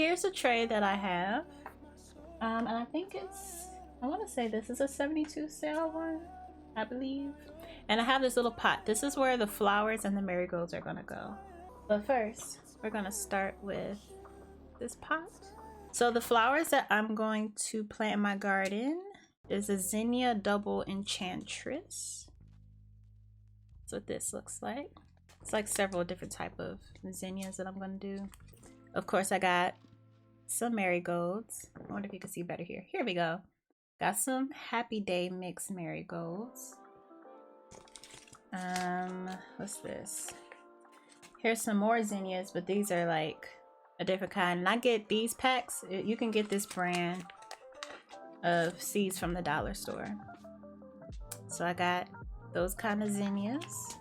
here's a tray that I have. And I think I want to say this is a 72 sale one, I believe. And I have this little pot. This is where the flowers and the marigolds are gonna go. But first, we're gonna start with this pot. So the flowers that I'm going to plant in my garden is a zinnia double enchantress. That's what this looks like. It's like several different type of zinnias that I'm gonna do. Of course, I got some marigolds. I wonder if you can see better here. Here we go. Got some Happy Day mixed marigolds. What's this? Here's some more zinnias, but these are like a different kind. And I get these packs. You can get this brand of seeds from the dollar store. So I got those kind of zinnias.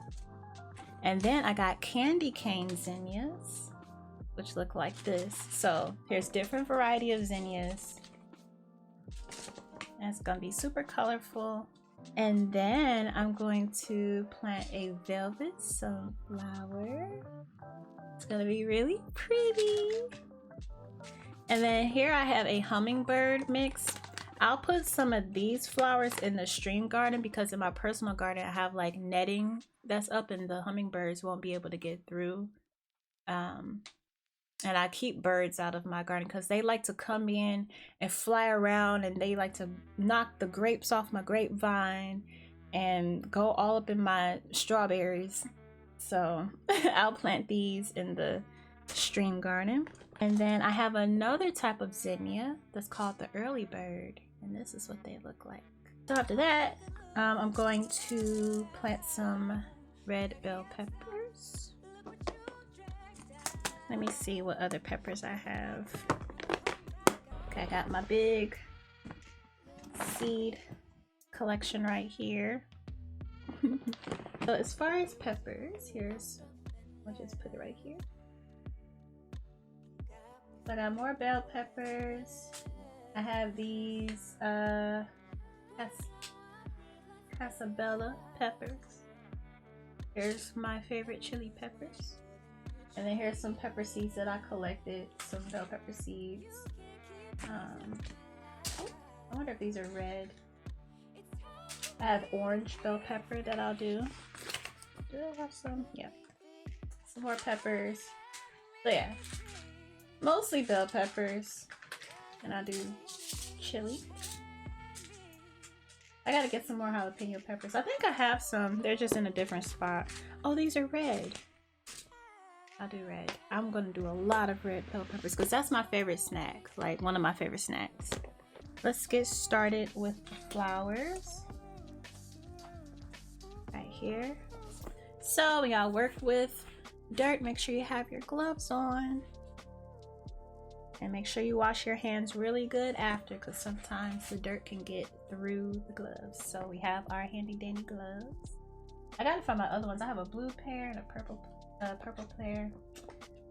And then I got candy cane zinnias, which look like this. So here's different variety of zinnias. And it's gonna be super colorful. And then I'm going to plant a velvet sunflower. It's gonna be really pretty. And then here I have a hummingbird mix. I'll put some of these flowers in the stream garden because in my personal garden I have like netting that's up and the hummingbirds won't be able to get through. And I keep birds out of my garden because they like to come in and fly around and they like to knock the grapes off my grapevine and go all up in my strawberries. So I'll plant these in the stream garden. And then I have another type of zinnia that's called the early bird. And this is what they look like. So after that, I'm going to plant some red bell peppers. Let me see what other peppers I have. Okay, I got my big seed collection right here. So as far as peppers, I'll just put it right here. So I got more bell peppers. I have these Casabella peppers. Here's my favorite chili peppers. And then here's some pepper seeds that I collected, some bell pepper seeds. I wonder if these are red. I have orange bell pepper that I'll do. Do I have some? Yeah. Some more peppers. So yeah, mostly bell peppers. And I'll do chili. I gotta get some more jalapeno peppers. I think I have some. They're just in a different spot. Oh, these are red. I'll do red. I'm gonna do a lot of red bell peppers because that's my favorite snack, like one of my favorite snacks. Let's get started with the flowers. Right here. So we gotta work with dirt. Make sure you have your gloves on. And make sure you wash your hands really good after because sometimes the dirt can get through the gloves. So we have our handy dandy gloves. I got it from my other ones. I have a blue pair and a purple pair.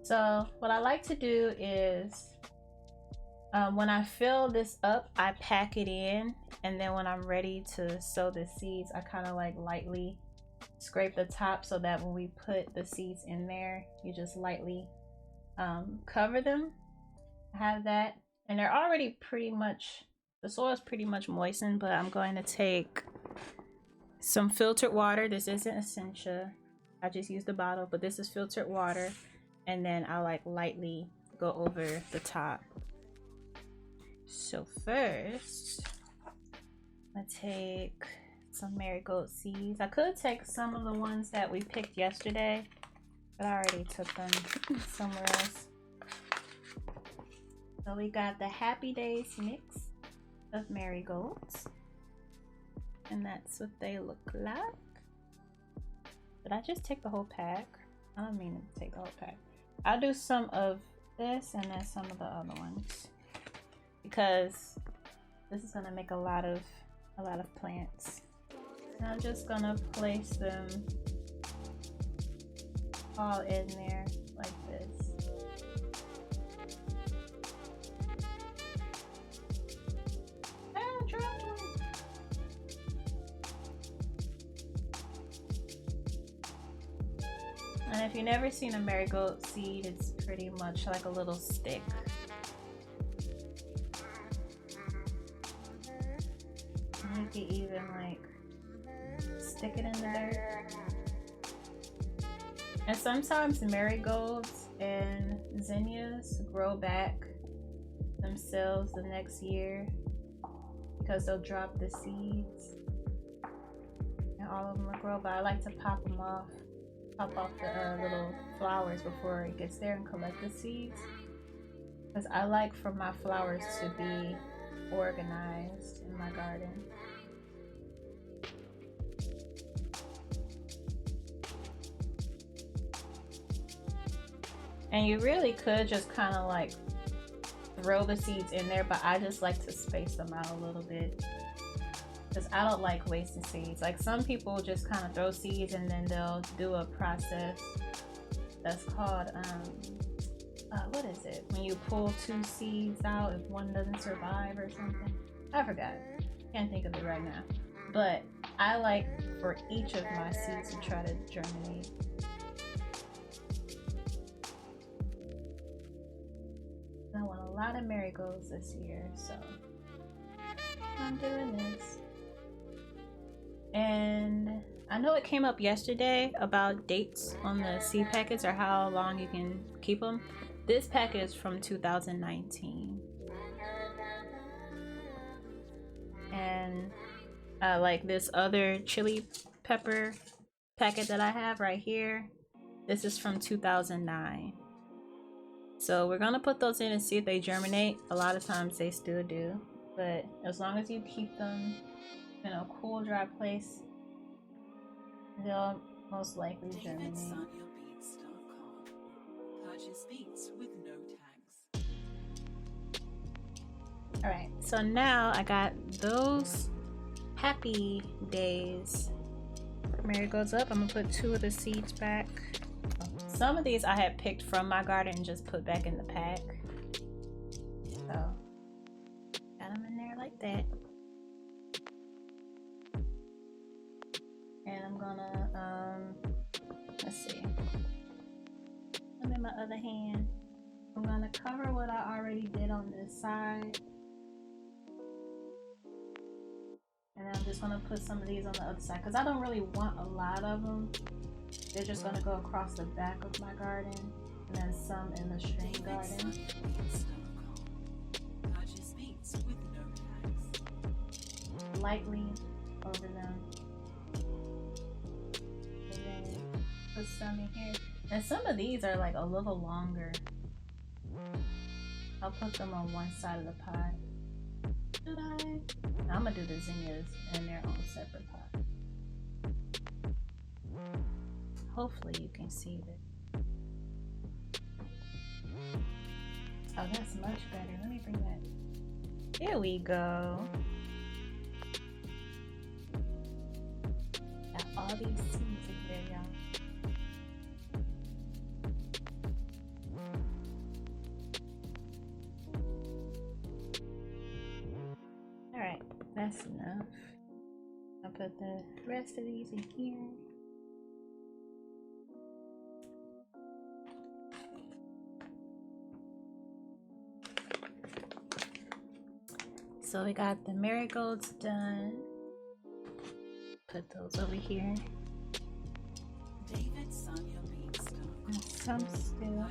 So what I like to do is when I fill this up, I pack it in, and then when I'm ready to sow the seeds, I kind of like lightly scrape the top so that when we put the seeds in there, you just lightly cover them. I have that, and they're already pretty much, the soil is pretty much moistened, but I'm going to take some filtered water. This isn't Essentia. I just used the bottle, but this is filtered water, and then I like lightly go over the top. So first, I take some marigold seeds. I could take some of the ones that we picked yesterday, but I already took them somewhere else. So we got the Happy Days mix of marigolds, and that's what they look like. Did I just take the whole pack? I don't mean to take the whole pack. I'll do some of this and then some of the other ones because this is gonna make a lot of plants. And I'm just gonna place them all in there like this. And if you've never seen a marigold seed, it's pretty much like a little stick. could even like stick it in the dirt. And sometimes marigolds and zinnias grow back themselves the next year because they'll drop the seeds and all of them will grow. But I like to pop off the little flowers before it gets there and collect the seeds, because I like for my flowers to be organized in my garden. And you really could just kind of like throw the seeds in there, but I just like to space them out a little bit because I don't like wasting seeds. Like some people just kind of throw seeds and then they'll do a process that's called what is it, when you pull 2 seeds out if one doesn't survive or something. I forgot, can't think of it right now. But I like for each of my seeds to try to germinate. I want a lot of marigolds this year, so I'm doing this. And I know it came up yesterday about dates on the seed packets or how long you can keep them. This packet is from 2019. And like this other chili pepper packet that I have right here, this is from 2009. So we're gonna put those in and see if they germinate. A lot of times they still do, but as long as you keep them in a cool, dry place, they'll most likely germinate. Purchase beets with no tags. All right, so now I got those happy days marigolds up. I'm gonna put 2 of the seeds back. Some of these I had picked from my garden and just put back in the pack. So, got them in there like that. And I'm gonna, let's see. I'm in my other hand. I'm gonna cover what I already did on this side. And I'm just gonna put some of these on the other side because I don't really want a lot of them. They're just gonna go across the back of my garden and then some in the string garden. Lightly over them. And then put some in here. And some of these are like a little longer. I'll put them on one side of the pot. Should I? I'm gonna do the zinnias in their own separate pot. Hopefully you can see that. Oh, that's much better. Let me bring that. There we go. Got all these seeds in here, y'all. Alright, that's enough. I'll put the rest of these in here. So we got the marigolds done. Put those over here. And some still.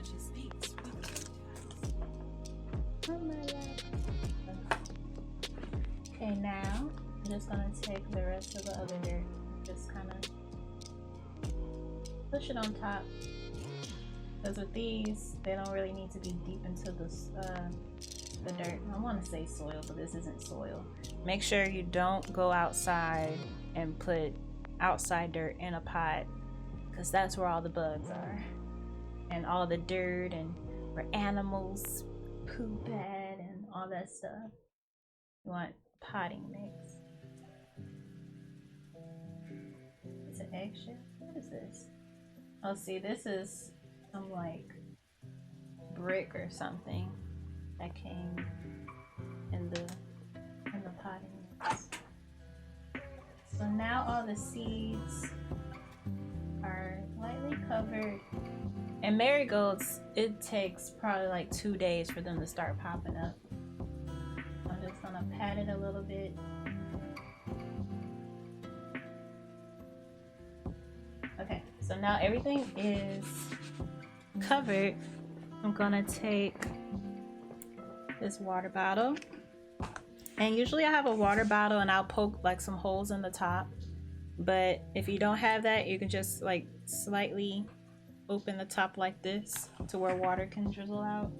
Okay, now I'm just gonna take the rest of the other dirt, just kind of push it on top. Because with these, they don't really need to be deep into this. The dirt. I want to say soil, but this isn't soil. Make sure you don't go outside and put outside dirt in a pot, because that's where all the bugs are and all the dirt and where animals poop at and all that stuff. You want potting mix. It's an eggshell. What is this? Oh, see, this is some like brick or something that came in the potting mix. So now all the seeds are lightly covered. And marigolds, it takes probably like 2 days for them to start popping up. I'm just gonna pat it a little bit So now everything is covered. I'm gonna take this water bottle, and usually I have a water bottle and I'll poke like some holes in the top, but if you don't have that, you can just like slightly open the top like this to where water can drizzle out,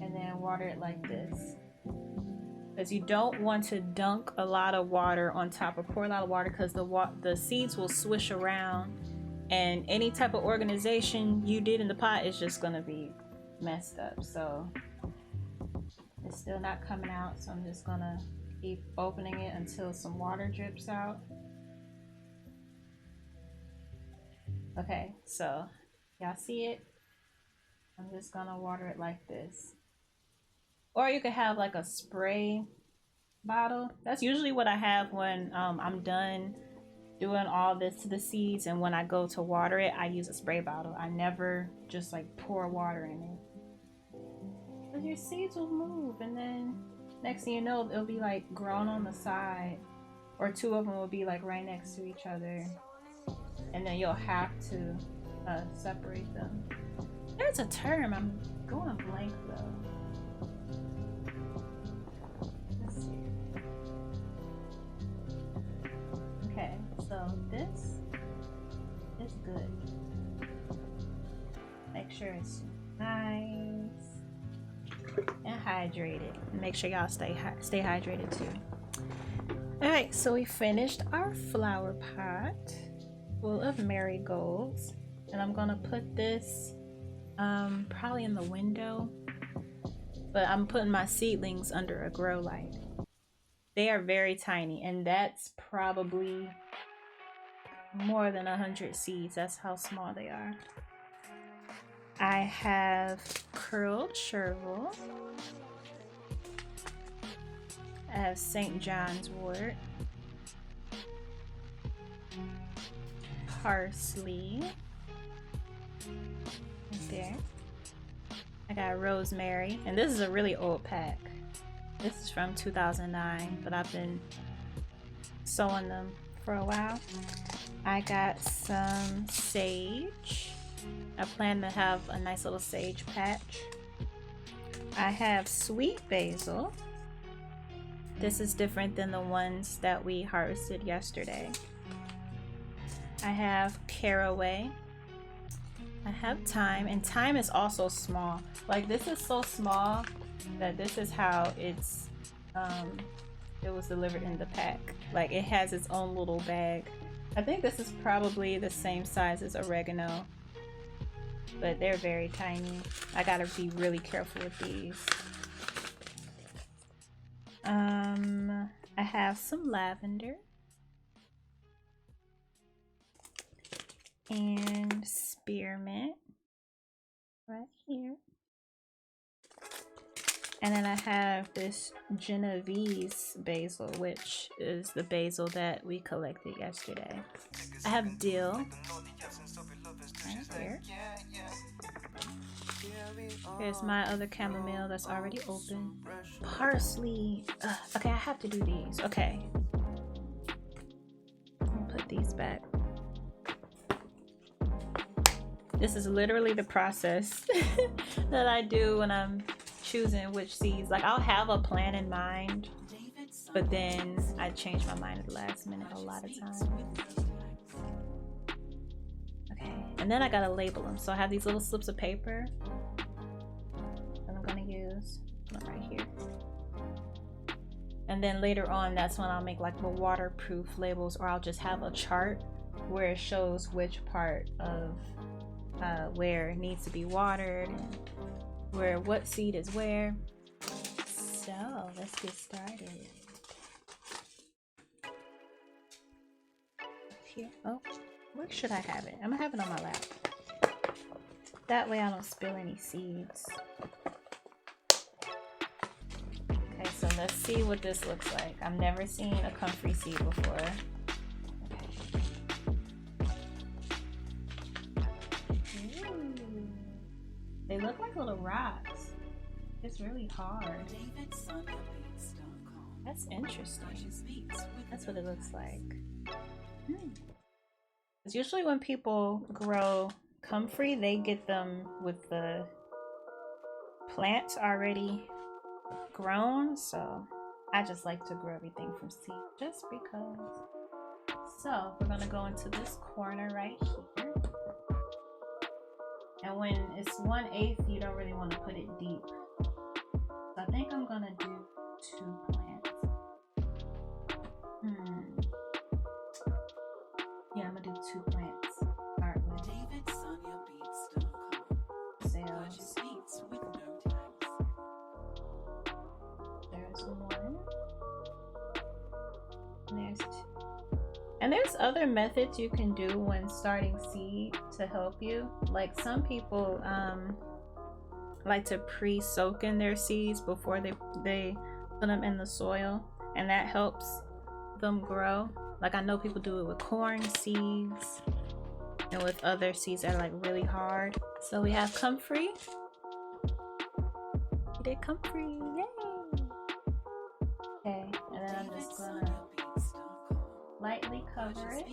and then water it like this, because you don't want to dunk a lot of water on top or pour a lot of water, because the seeds will swish around, and any type of organization you did in the pot is just gonna be messed up. So it's still not coming out, so I'm just gonna keep opening it until some water drips out. Okay, so y'all see it? I'm just gonna water it like this. Or you could have like a spray bottle. That's usually what I have when I'm done doing all this to the seeds, and when I go to water it, I use a spray bottle. I never just like pour water in it, because your seeds will move, and then next thing you know, it'll be like grown on the side, or two of them will be like right next to each other, and then you'll have to separate them. There's a term, I'm going blank though. Let's see. Okay, so this is good. Make sure it's nice and hydrated. Make sure y'all stay hydrated too. All right, so we finished our flower pot full of marigolds, and I'm gonna put this probably in the window, but I'm putting my seedlings under a grow light. They are very tiny, and that's probably more than 100 seeds. That's how small they are. I have curled chervil. I have St. John's wort, parsley, right there. I got rosemary, and this is a really old pack. This is from 2009, but I've been sowing them for a while. I got some sage. I plan to have a nice little sage patch. I have sweet basil. This is different than the ones that we harvested yesterday. I have caraway. I have thyme, and thyme is also small. Like, this is so small that this is how it's it was delivered in the pack. Like, it has its own little bag. I think this is probably the same size as oregano, but they're very tiny. I gotta be really careful with these. I have some lavender and spearmint right here. And then I have this Genovese basil, which is the basil that we collected yesterday. I have dill right here. Here's my other chamomile that's already open. Parsley. Okay, I have to do these. Okay. I'll put these back. This is literally the process that I do when I'm choosing which seeds. Like, I'll have a plan in mind, but then I change my mind at the last minute a lot of times. Okay, and then I gotta label them. So I have these little slips of paper that I'm gonna use right here. And then later on, that's when I'll make like the waterproof labels, or I'll just have a chart where it shows which part of where it needs to be watered and where what seed is where. So let's get started. Here. Oh, where should I have it? I'm gonna have it on my lap. That way I don't spill any seeds. Okay, so let's see what this looks like. I've never seen a comfrey seed before. They look like little rocks. It's really hard. That's interesting. That's what it looks like. Because usually when people grow comfrey, they get them with the plants already grown. So I just like to grow everything from seed just because. So we're gonna go into this corner right here. And when it's 1/8, you don't really want to put it deep. So I think I'm gonna do 2 plants. Yeah, I'm gonna do 2 plants. Start with sales. There's 1. And there's 2. And there's other methods you can do when starting seed to help you. Like some people like to pre-soak in their seeds before they put them in the soil, and that helps them grow. Like I know people do it with corn seeds and with other seeds that are like really hard. So we have comfrey. We did comfrey, yay! Okay, and then I'm just gonna lightly cover it.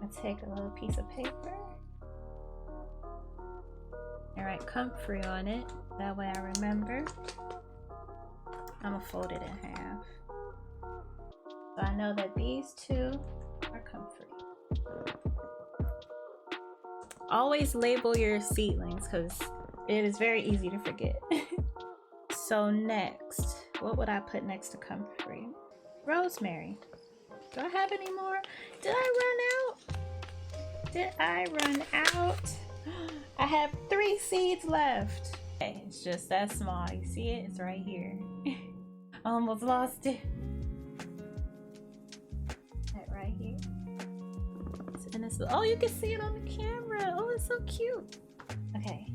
I take a little piece of paper and write comfrey on it. That way I remember. I'm gonna fold it in half. So I know that these 2 are comfrey. Always label your seedlings because it is very easy to forget. So next, what would I put next to comfrey? Rosemary. Do I have any more? Did I run out? Did I run out? I have 3 seeds left. Okay, it's just that small. You see it? It's right here. I almost lost it. That right here. And it's, oh, you can see it on the camera. Oh, it's so cute. Okay.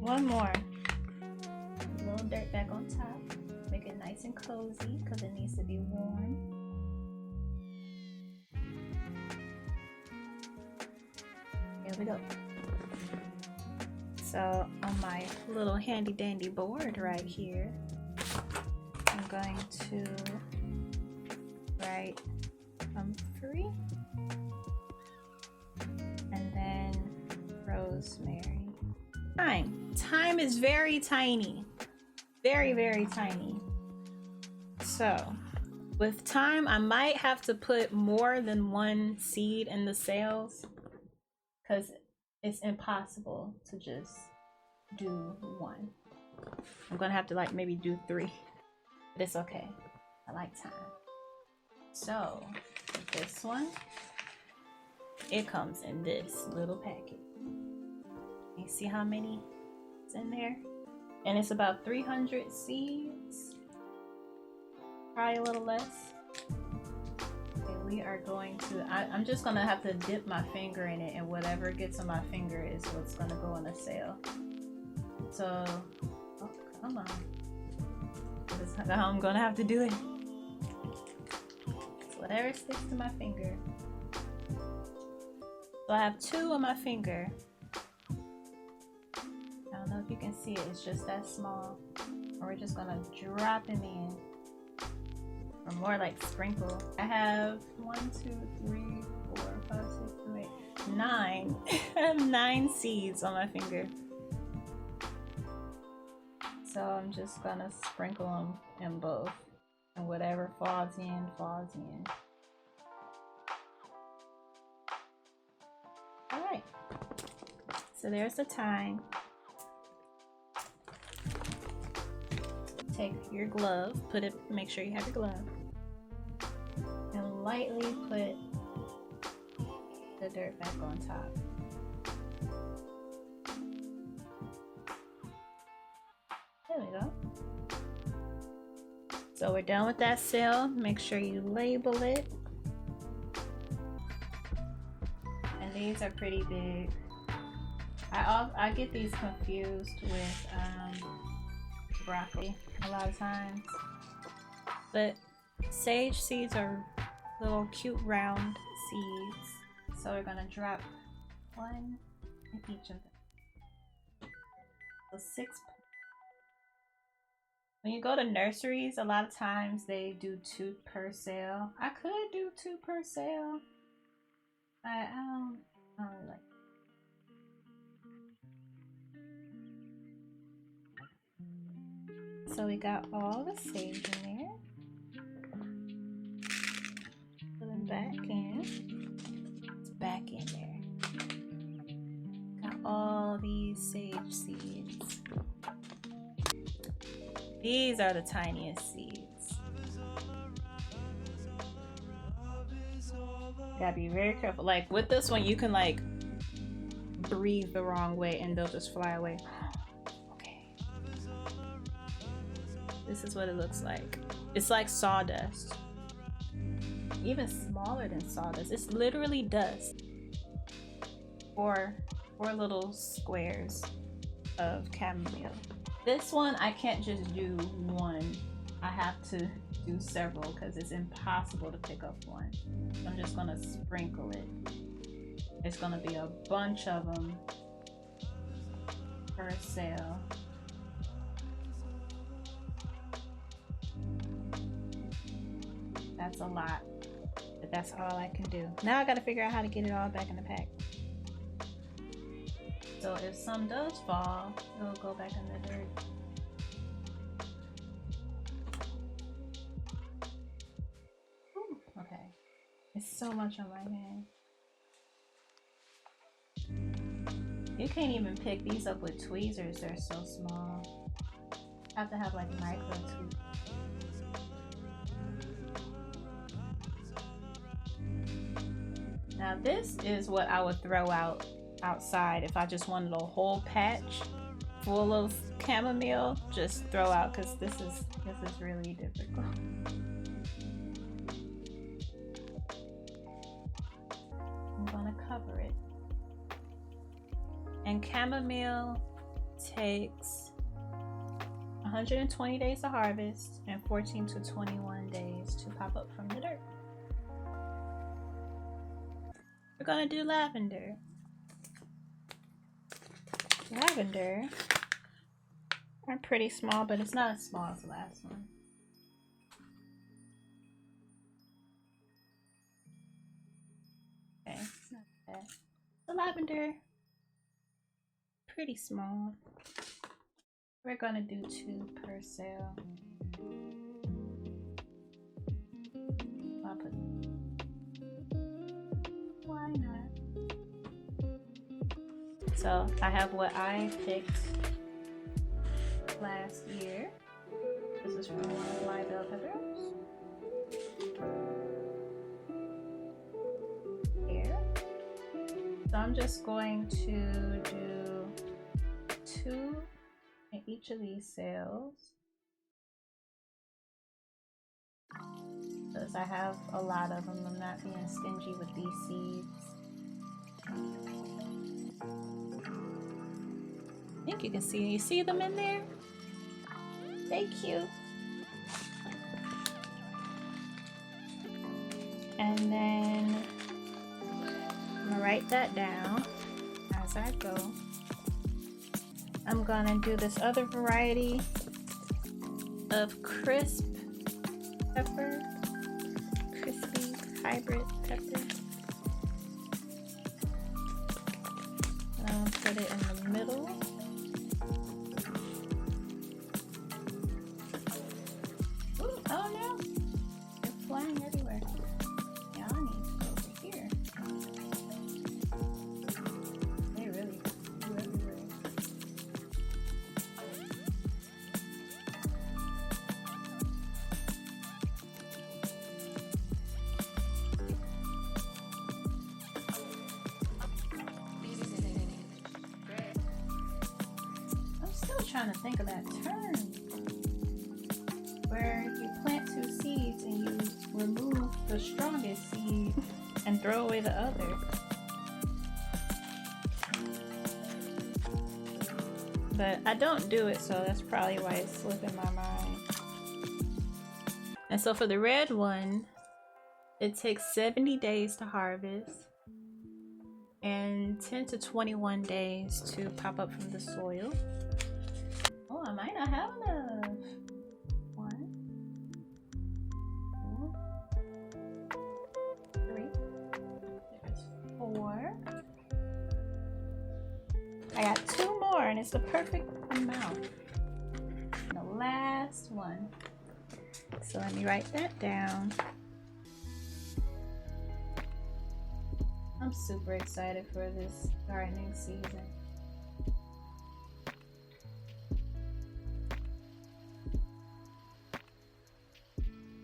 1 more. A little dirt back on top. Make it nice and cozy because it needs to be warm. Here we go. So on my little handy dandy board right here, I'm going to write comfrey and then rosemary. Thyme is very tiny. Very, very tiny. So with thyme, I might have to put more than 1 seed in the cells because it's impossible to just do 1. I'm gonna have to like maybe do 3, but it's okay. I like thyme. So this one, it comes in this little packet. You see how many is in there? And it's about 300 seeds, probably a little less. Okay, we are going to, I'm just gonna have to dip my finger in it, and whatever gets on my finger is what's gonna go in the cell. So, oh, come on. This is how I'm gonna have to do it. So whatever sticks to my finger. So I have 2 on my finger. I don't know if you can see it, it's just that small. And we're just gonna drop them in. Or more like sprinkle. I have 1, 2, 3, 4, 5, 6, 7, 8, 9. I have 9 seeds on my finger. So I'm just gonna sprinkle them in both. And whatever falls in, falls in. Alright. So there's the thyme. Take your glove, put it, make sure you have your glove, and lightly put the dirt back on top. There we go. So we're done with that cell. Make sure you label it. And these are pretty big. I get these confused with broccoli a lot of times, but sage seeds are little cute round seeds, so we're gonna drop 1 in each of them. So 6. When you go to nurseries, a lot of times they do 2 per sale. I could do 2 per sale. I don't really like. So we got all the sage in there. Put them back in. It's back in there. Got all these sage seeds. These are the tiniest seeds. Gotta be very careful. Like with this one, you can like breathe the wrong way and they'll just fly away. This is what it looks like. It's like sawdust. Even smaller than sawdust. It's literally dust. Four little squares of chamomile. This one, I can't just do one. I have to do several because it's impossible to pick up one. So I'm just gonna sprinkle it. It's gonna be a bunch of them per sale. That's a lot, but that's all I can do. Now I gotta figure out how to get it all back in the pack. So if some does fall, it'll go back in the dirt. Ooh, okay. It's so much on my hand. You can't even pick these up with tweezers, they're so small. I have to have like micro tweezers. Now this is what I would throw outside if I just wanted a whole patch full of chamomile. Just throw out because this is really difficult. I'm gonna cover it. And chamomile takes 120 days to harvest and 14 to 21 days to pop up from the dirt. We're gonna do lavender. Lavender are pretty small, but it's not as small as the last one. Okay, it's not bad. The lavender, pretty small. We're gonna do 2 per sale. I'll put. Why not? So I have what I picked last year. This is from one of my bell peppers. Here. So I'm just going to do 2 in each of these sales. Because I have a lot of them. I'm not being stingy with these seeds. I think you can see them in there? They cute. And then I'm gonna write that down as I go. I'm gonna do this other variety of crisp pepper, crispy hybrid pepper. I'll put it in the middle. Ooh, oh no! They're flying everywhere. Yeah, I need to go over here. They really do everywhere. Trying to think of that term where you plant 2 seeds and you remove the strongest seed and throw away the other. But I don't do it, so that's probably why it's slipping my mind. And so for the red one, it takes 70 days to harvest and 10 to 21 days to pop up from the soil. Oh, I might not have enough. I got 2 more and it's the perfect amount. The last one. So let me write that down. I'm super excited for this gardening season.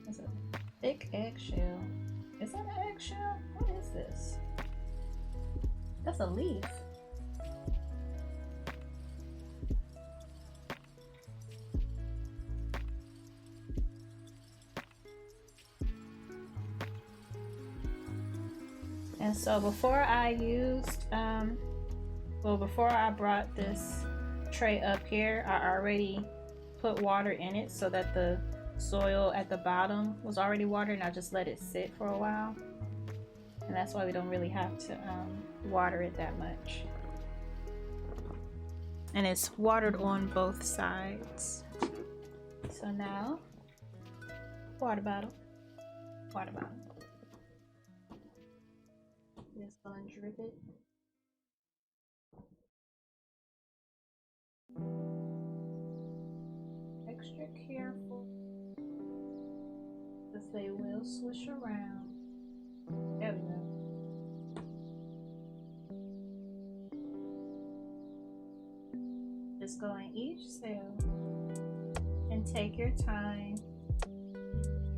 It's a thick eggshell. Is that an eggshell? What is this? That's a leaf. And so before I used, before I brought this tray up here, I already put water in it so that the soil at the bottom was already watered, and I just let it sit for a while. And that's why we don't really have to water it that much. And it's watered on both sides. So now, water bottle. Just gonna drip it. Extra careful, because they will swish around. There we go. Just go in each cell and take your time.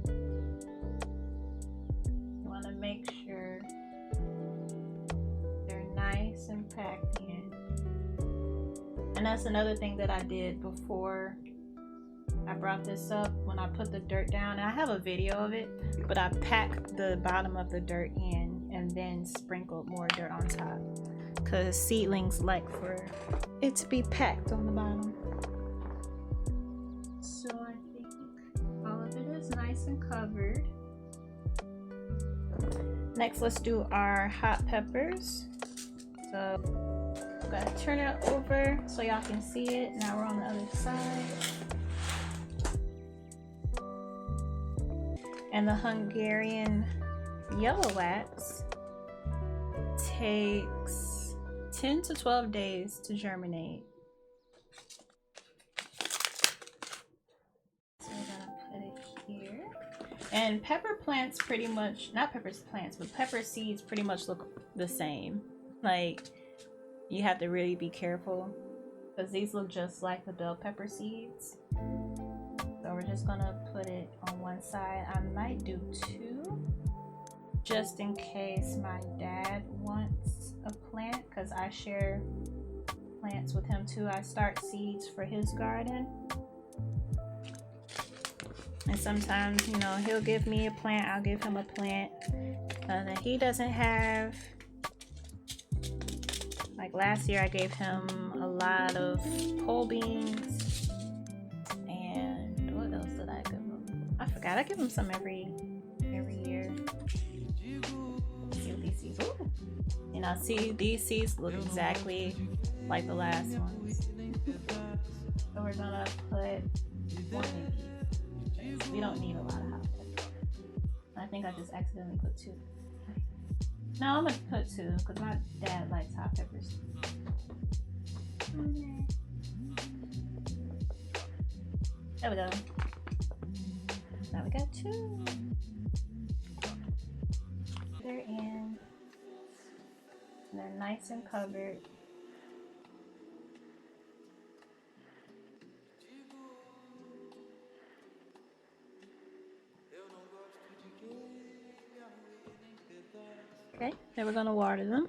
You want to make sure they're nice and packed in. And that's another thing that I did before I brought this up. When I put the dirt down, and I have a video of it, but I packed the bottom of the dirt in and then sprinkled more dirt on top, because seedlings like for it to be packed on the bottom. So I think all of it is nice and covered. Next, let's do our hot peppers. So I'm gonna turn it over so y'all can see it. Now we're on the other side. And the Hungarian yellow wax takes 10 to 12 days to germinate. So we're gonna put it here. And pepper plants pretty much, not pepper plants, but pepper seeds pretty much look the same. Like, you have to really be careful because these look just like the bell pepper seeds. So we're just gonna put it on one side. I might do 2 just in case my dad wants a plant, because I share plants with him too. I start seeds for his garden. And sometimes, you know, he'll give me a plant, I'll give him a plant that he doesn't have. Like last year I gave him a lot of pole beans, and what else did I give him? I forgot. I give him some every year. Let's see what these seeds. Ooh. You know, see, these seeds look exactly like the last ones. So we're gonna put 1 in each. We don't need a lot of hot pepper. I think I just accidentally put 2. No, I'm gonna put 2 because my dad likes hot peppers. There we go. Now we got 2. They're in. And they're nice and covered. Okay, then we're gonna water them.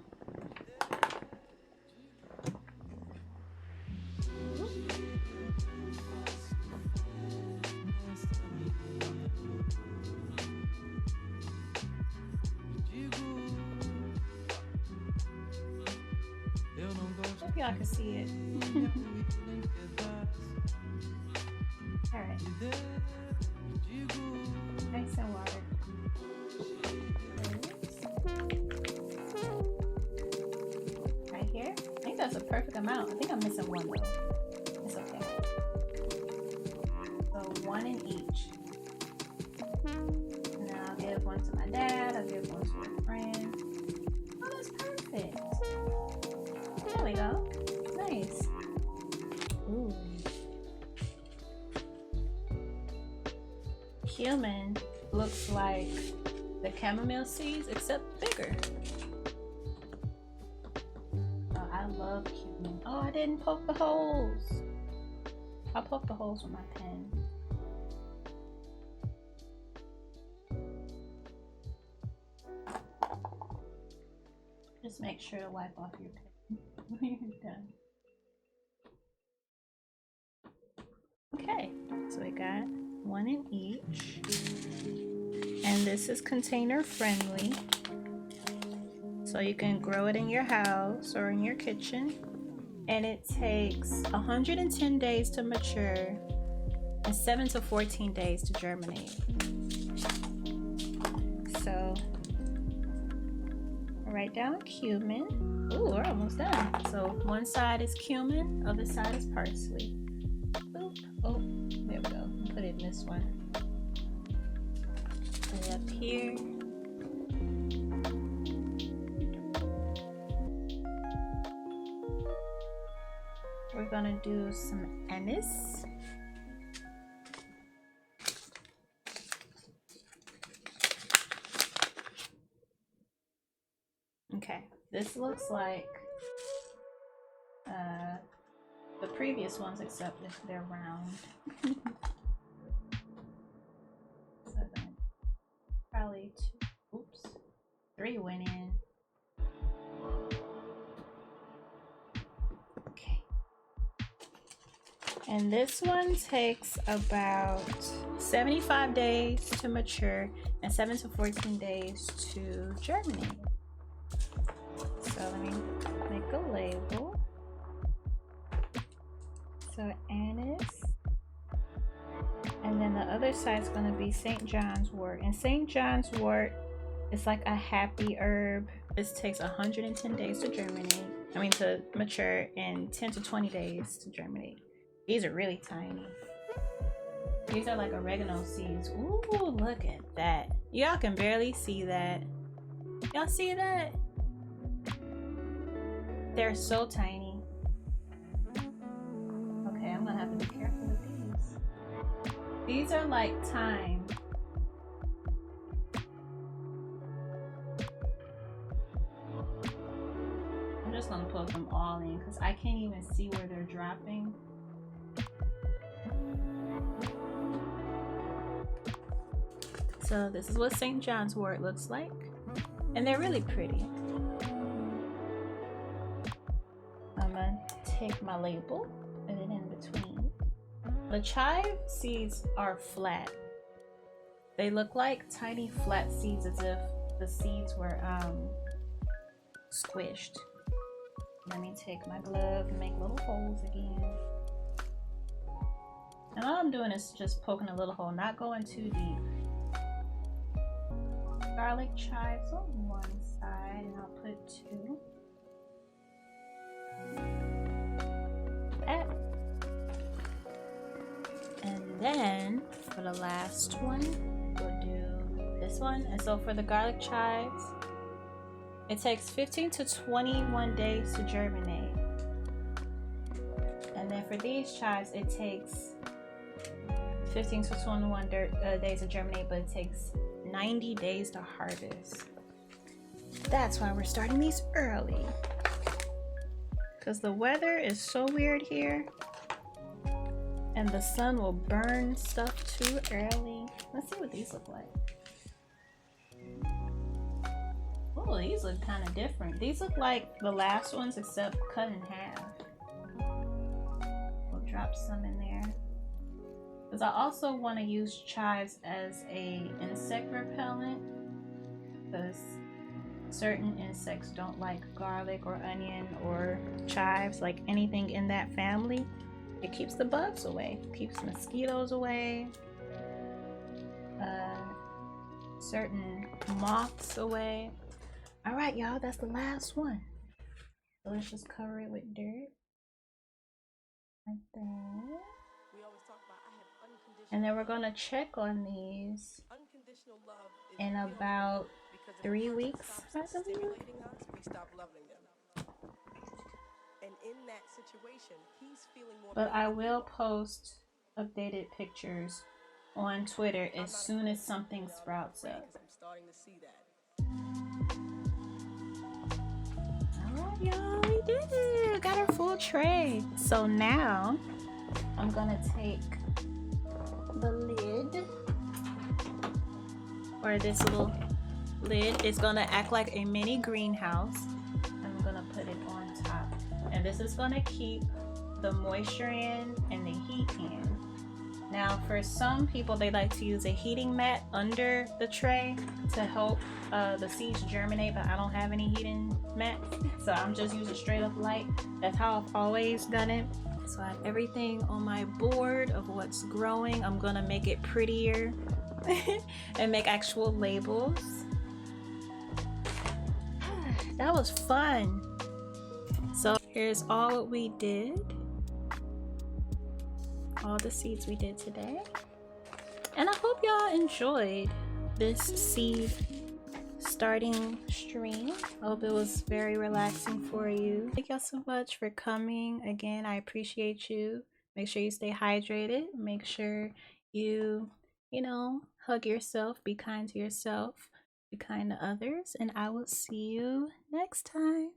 Hope y'all can see it. All right. Nice and watered. Right here. I think that's a perfect amount. I think I'm missing 1 though. It's okay. So 1 in each. And then I'll give 1 to my dad. I'll give 1 to a friend. Oh, that's perfect. There we go. cumin looks like the chamomile seeds except bigger. Oh, I love cumin. Oh, I didn't poke the holes. I'll poke the holes with my pen. Just make sure to wipe off your pen when you're done. Okay, so we got one in each. And this is container friendly. So you can grow it in your house or in your kitchen. And it takes 110 days to mature and 7 to 14 days to germinate. So write down cumin. Ooh, we're almost done. So one side is cumin, other side is parsley. Boop. Oh, there we go. Put it in this one. And up here. We're gonna do some anise. Okay, this looks like the previous ones, except if they're round. So probably two, oops, 3 went in. Okay. And this one takes about 75 days to mature and 7 to 14 days to germinate. So let me make a label. So anise. And then the other side is going to be St. John's wort. And St. John's wort is like a happy herb. This takes 110 days to germinate. I mean to mature, and 10 to 20 days to germinate. These are really tiny. These are like oregano seeds. Ooh, look at that. Y'all can barely see that. Y'all see that? They're so tiny. Okay, I'm gonna have to be careful with these. These are like thyme. I'm just gonna put them all in because I can't even see where they're dropping. So this is what St. John's wort looks like. And they're really pretty. I'm gonna take my label, put it in between. The chive seeds are flat. They look like tiny flat seeds, as if the seeds were squished. Let me take my glove and make little holes again. And all I'm doing is just poking a little hole, not going too deep. Garlic chives on one side, and I'll put 2. That. And then for the last one, we'll do this one. And so for the garlic chives, it takes 15 to 21 days to germinate. And then for these chives, it takes 15 to 21 days to germinate, but it takes 90 days to harvest. That's why we're starting these early. Because the weather is so weird here. And the sun will burn stuff too early. Let's see what these look like. Oh, these look kind of different. These look like the last ones except cut in half. We'll drop some in there. Because I also want to use chives as a insect repellent. Because certain insects don't like garlic or onion or chives, like anything in that family. It keeps the bugs away, keeps mosquitoes away, certain moths away. All right, y'all, that's the last one. So let's just cover it with dirt like that. And then we're gonna check on these in about 3 weeks, I believe. But I will post updated pictures on Twitter as soon as something sprouts up. Alright, y'all, we did it. We got our full tray. So now I'm gonna take the lid, or this little lid is gonna act like a mini greenhouse. I'm gonna put it on top, and this is gonna keep the moisture in and the heat in. Now for some people, they like to use a heating mat under the tray to help the seeds germinate, but I don't have any heating mat, so I'm just using straight up light. That's how I've always done it. So I have everything on my board of what's growing. I'm gonna make it prettier and make actual labels. That was fun. So here's all what we did, all the seeds we did today, and I hope y'all enjoyed this seed starting stream. I hope it was very relaxing for you. Thank y'all so much for coming. Again, I appreciate you. Make sure you stay hydrated. Make sure you know, hug yourself, be kind to yourself, be kind to others, and I will see you next time.